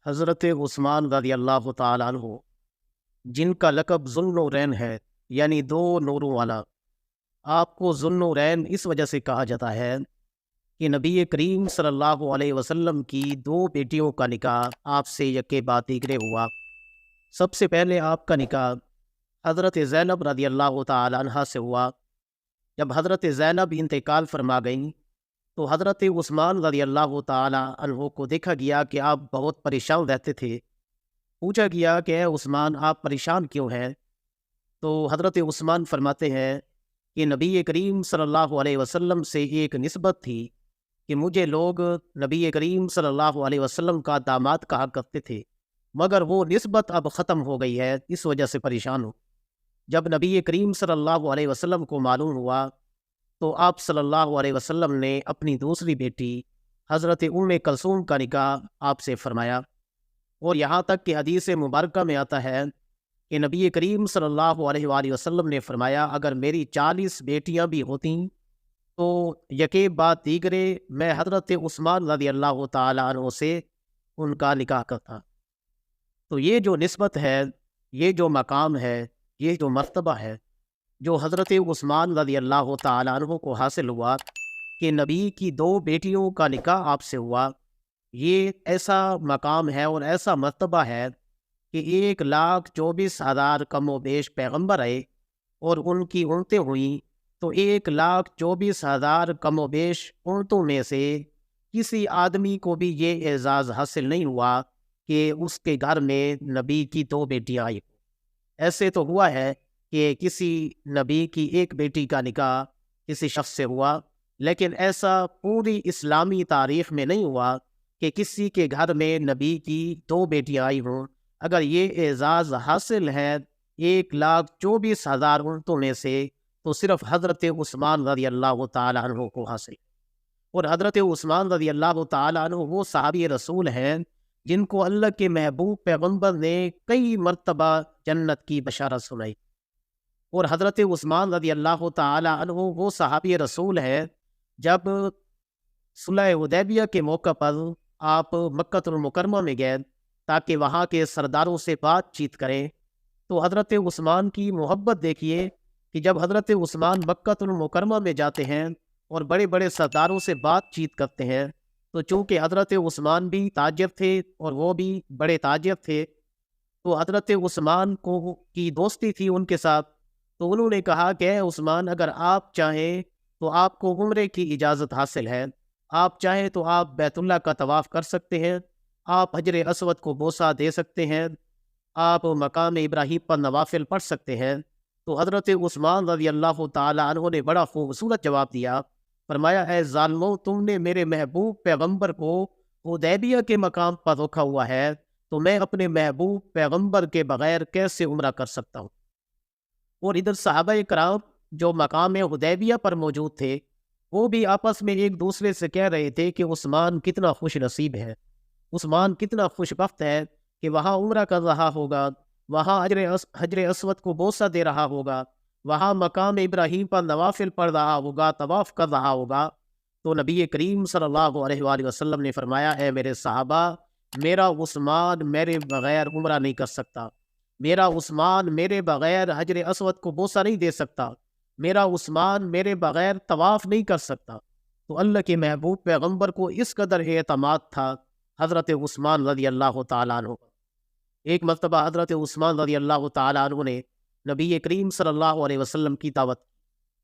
حضرت عثمان رضی اللہ تعالیٰ عنہ، جن کا لقب ذوالنورین ہے، یعنی دو نوروں والا۔ آپ کو ذوالنورین اس وجہ سے کہا جاتا ہے کہ نبی کریم صلی اللہ علیہ وسلم کی دو بیٹیوں کا نکاح آپ سے یکے بعد دیگرے ہوا۔ سب سے پہلے آپ کا نکاح حضرت زینب رضی اللہ تعالیٰ عنہ سے ہوا۔ جب حضرت زینب انتقال فرما گئیں تو حضرت عثمان رضی اللہ تعالیٰ عنہ کو دیکھا گیا کہ آپ بہت پریشان رہتے تھے۔ پوچھا گیا کہ اے عثمان، آپ پریشان کیوں ہیں؟ تو حضرت عثمان فرماتے ہیں کہ نبی کریم صلی اللہ علیہ وسلم سے ایک نسبت تھی کہ مجھے لوگ نبی کریم صلی اللہ علیہ وسلم کا داماد کہا کرتے تھے، مگر وہ نسبت اب ختم ہو گئی ہے، اس وجہ سے پریشان ہوں۔ جب نبی کریم صلی اللہ علیہ وسلم کو معلوم ہوا تو آپ صلی اللہ علیہ وسلم نے اپنی دوسری بیٹی حضرت ام کلثوم کا نکاح آپ سے فرمایا۔ اور یہاں تک کہ حدیث مبارکہ میں آتا ہے کہ نبی کریم صلی اللہ علیہ وآلہ وسلم نے فرمایا، اگر میری 40 بیٹیاں بھی ہوتیں تو یکے بعد دیگرے میں حضرت عثمان رضی اللہ تعالیٰ عنہ سے ان کا نکاح کرتا۔ تو یہ جو نسبت ہے، یہ جو مقام ہے، یہ جو مرتبہ ہے جو حضرت عثمان رضی اللہ تعالیٰ عنہ کو حاصل ہوا کہ نبی کی دو بیٹیوں کا نکاح آپ سے ہوا، یہ ایسا مقام ہے اور ایسا مرتبہ ہے کہ 1,24,000 کم و بیش پیغمبر آئے اور ان کی امتیں ہوئیں، تو 1,24,000 کم و بیش امتوں میں سے کسی آدمی کو بھی یہ اعزاز حاصل نہیں ہوا کہ اس کے گھر میں نبی کی دو بیٹیاں آئی۔ ایسے تو ہوا ہے کہ کسی نبی کی ایک بیٹی کا نکاح کسی شخص سے ہوا، لیکن ایسا پوری اسلامی تاریخ میں نہیں ہوا کہ کسی کے گھر میں نبی کی دو بیٹیاں آئی ہوں۔ اگر یہ اعزاز حاصل ہے 1,24,000 امتوں میں سے، تو صرف حضرت عثمان رضی اللہ تعالیٰ عنہ کو حاصل۔ اور حضرت عثمان رضی اللہ تعالیٰ عنہ وہ صحابی رسول ہیں جن کو اللہ کے محبوب پیغمبر نے کئی مرتبہ جنت کی بشارت سنائی۔ اور حضرت عثمان رضی اللہ تعالیٰ عنہ وہ صحابی رسول ہے جب صلح حدیبیہ کے موقع پر آپ مکہ المکرمہ میں گئے تاکہ وہاں کے سرداروں سے بات چیت کریں، تو حضرت عثمان کی محبت دیکھیے کہ جب حضرت عثمان مکہ المکرمہ میں جاتے ہیں اور بڑے بڑے سرداروں سے بات چیت کرتے ہیں، تو چونکہ حضرت عثمان بھی تاجر تھے اور وہ بھی بڑے تاجر تھے، تو حضرت عثمان کو کی دوستی تھی ان کے ساتھ، تو انہوں نے کہا کہ اے عثمان، اگر آپ چاہیں تو آپ کو عمرے کی اجازت حاصل ہے، آپ چاہیں تو آپ بیت اللہ کا طواف کر سکتے ہیں، آپ حجر اسود کو بوسہ دے سکتے ہیں، آپ مقام ابراہیم پر نوافل پڑھ سکتے ہیں۔ تو حضرت عثمان رضی اللہ تعالیٰ عنہ نے بڑا خوبصورت جواب دیا، فرمایا، اے ظالموں، تم نے میرے محبوب پیغمبر کو حدیبیہ کے مقام پر رکھا ہوا ہے، تو میں اپنے محبوب پیغمبر کے بغیر کیسے عمرہ کر سکتا ہوں؟ اور ادھر صحابہ کرام جو مقام حدیبیہ پر موجود تھے، وہ بھی آپس میں ایک دوسرے سے کہہ رہے تھے کہ عثمان کتنا خوش نصیب ہے، عثمان کتنا خوش بخت ہے کہ وہاں عمرہ کر رہا ہوگا، وہاں حجر اسود کو بوسہ دے رہا ہوگا، وہاں مقام ابراہیم پر نوافل پڑھ رہا ہوگا، طواف کر رہا ہوگا۔ تو نبی کریم صلی اللہ علیہ وآلہ وسلم نے فرمایا، اے میرے صحابہ، میرا عثمان میرے بغیر عمرہ نہیں کر سکتا، میرا عثمان میرے بغیر حجر اسود کو بوسہ نہیں دے سکتا، میرا عثمان میرے بغیر طواف نہیں کر سکتا۔ تو اللہ کے محبوب پیغمبر کو اس قدر اعتماد تھا حضرت عثمان رضی اللہ تعالیٰ عنہ۔ ایک مرتبہ حضرت عثمان رضی اللہ تعالیٰ عنہ نے نبی کریم صلی اللہ علیہ وسلم کی دعوت،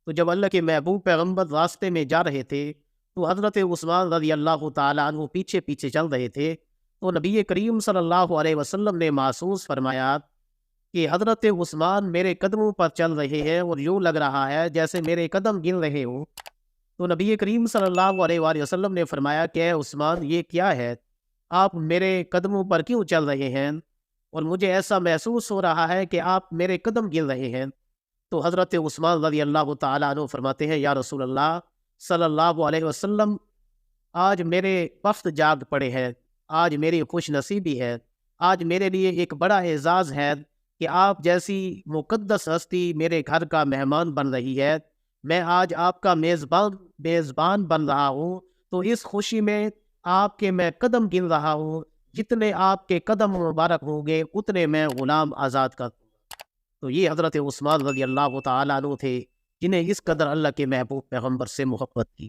تو جب اللہ کے محبوب پیغمبر راستے میں جا رہے تھے تو حضرت عثمان رضی اللہ تعالیٰ عنہ پیچھے پیچھے چل رہے تھے، تو نبی کریم صلی اللہ علیہ وسلم نے محسوس فرمایا کہ حضرت عثمان میرے قدموں پر چل رہے ہیں اور یوں لگ رہا ہے جیسے میرے قدم گر رہے ہوں۔ تو نبی کریم صلی اللہ علیہ وآلہ وسلم نے فرمایا کہ اے عثمان، یہ کیا ہے؟ آپ میرے قدموں پر کیوں چل رہے ہیں اور مجھے ایسا محسوس ہو رہا ہے کہ آپ میرے قدم گر رہے ہیں؟ تو حضرت عثمان رضی اللہ تعالیٰ عنہ فرماتے ہیں، یا رسول اللہ صلی اللہ علیہ وسلم، آج میرے بخت جاگ پڑے ہیں، آج میری خوش نصیبی ہے، آج میرے لیے ایک بڑا اعزاز ہے کہ آپ جیسی مقدس ہستی میرے گھر کا مہمان بن رہی ہے، میں آج آپ کا میزبان بن رہا ہوں، تو اس خوشی میں آپ کے میں قدم گر رہا ہوں، جتنے آپ کے قدم مبارک ہوں گے اتنے میں غلام آزاد کر دوں گا۔ تو یہ حضرت عثمان رضی اللہ تعالیٰ عنہ تھے جنہیں اس قدر اللہ کے محبوب پیغمبر سے محبت کی۔